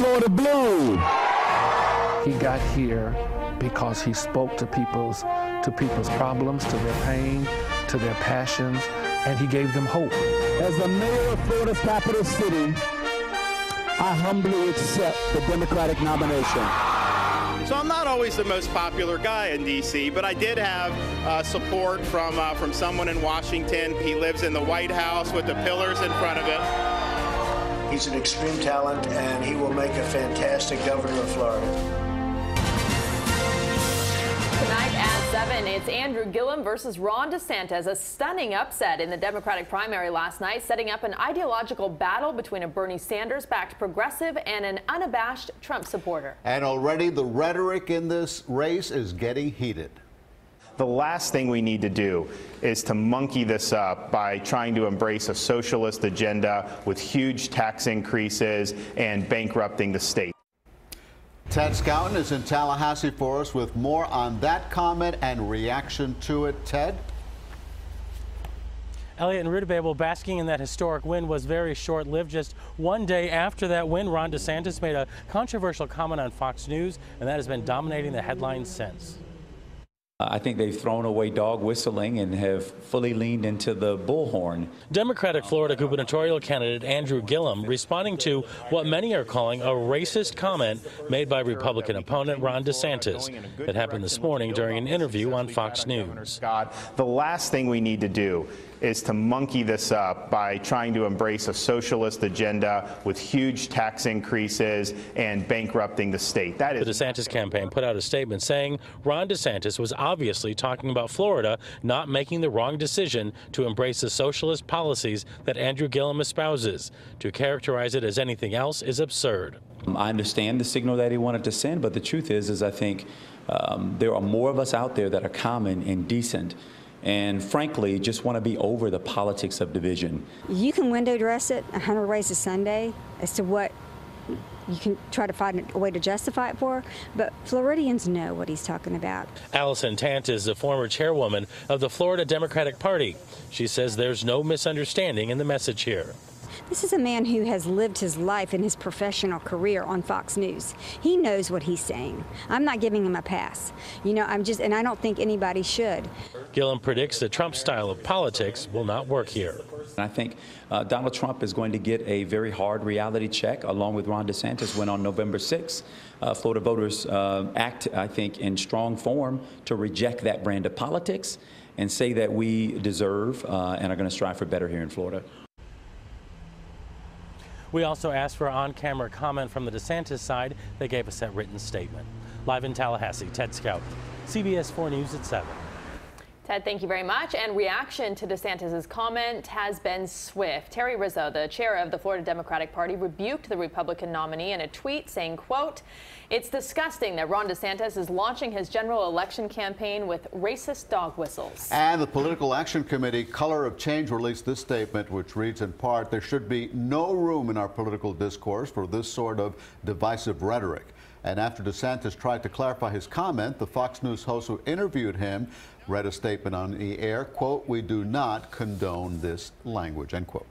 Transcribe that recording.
Florida Blue. He got here because he spoke to people's problems, to their pain, to their passions, and he gave them hope. As the mayor of Florida's capital city, I humbly accept the Democratic nomination. So I'm not always the most popular guy in D.C., but I did have support from someone in Washington. He lives in the White House with the pillars in front of it. He's an extreme talent, and he will make a fantastic governor of Florida. Tonight at 7, it's Andrew Gillum versus Ron DeSantis. A stunning upset in the Democratic primary last night, setting up an ideological battle between a Bernie Sanders-backed progressive and an unabashed Trump supporter. And already the rhetoric in this race is getting heated. The last thing we need to do is to monkey this up by trying to embrace a socialist agenda with huge tax increases and bankrupting the state. Ted Scouten is in Tallahassee for us with more on that comment and reaction to it. Ted? Elliot and Rutabaga, basking in that historic win was very short-lived. Just one day after that win, Ron DeSantis made a controversial comment on Fox News, and that has been dominating the headlines since. I think they've thrown away dog whistling and have fully leaned into the bullhorn. Democratic Florida gubernatorial candidate Andrew Gillum responding to what many are calling a racist comment made by Republican opponent Ron DeSantis. It happened this morning during an interview on Fox News. The last thing we need to do is to monkey this up by trying to embrace a socialist agenda with huge tax increases and bankrupting the state. That is the DeSantis campaign put out a statement saying Ron DeSantis was obviously talking about Florida not making the wrong decision to embrace the socialist policies that Andrew Gillum espouses. To characterize it as anything else is absurd. I understand the signal that he wanted to send, but the truth is I think there are more of us out there that are common and decent, and frankly just want to be over the politics of division. You can window dress it 100 ways a Sunday as to what you can try to find a way to justify it for, but Floridians know what he's talking about. Allison Tant is the former chairwoman of the Florida Democratic Party. She says there's no misunderstanding in the message here. This is a man who has lived his life and his professional career on Fox News. He knows what he's saying. I'm not giving him a pass. You know, and I don't think anybody should. Gillum predicts the Trump style of politics will not work here. I think Donald Trump is going to get a very hard reality check, along with Ron DeSantis, when on November 6th, Florida voters act, I think, in strong form to reject that brand of politics and say that we deserve and are going to strive for better here in Florida. We also asked for on-camera comment from the DeSantis side. They gave us that written statement. Live in Tallahassee, Ted Scouten, CBS 4 News at 7. Ted, thank you very much. And reaction to DeSantis' comment has been swift. Terry Rizzo, the chair of the Florida Democratic Party, rebuked the Republican nominee in a tweet saying, quote, "It's disgusting that Ron DeSantis is launching his general election campaign with racist dog whistles." And the Political Action Committee, Color of Change, released this statement, which reads in part, "There should be no room in our political discourse for this sort of divisive rhetoric." And after DeSantis tried to clarify his comment, the Fox News host who interviewed him read a statement on the air, quote, "We do not condone this language," end quote.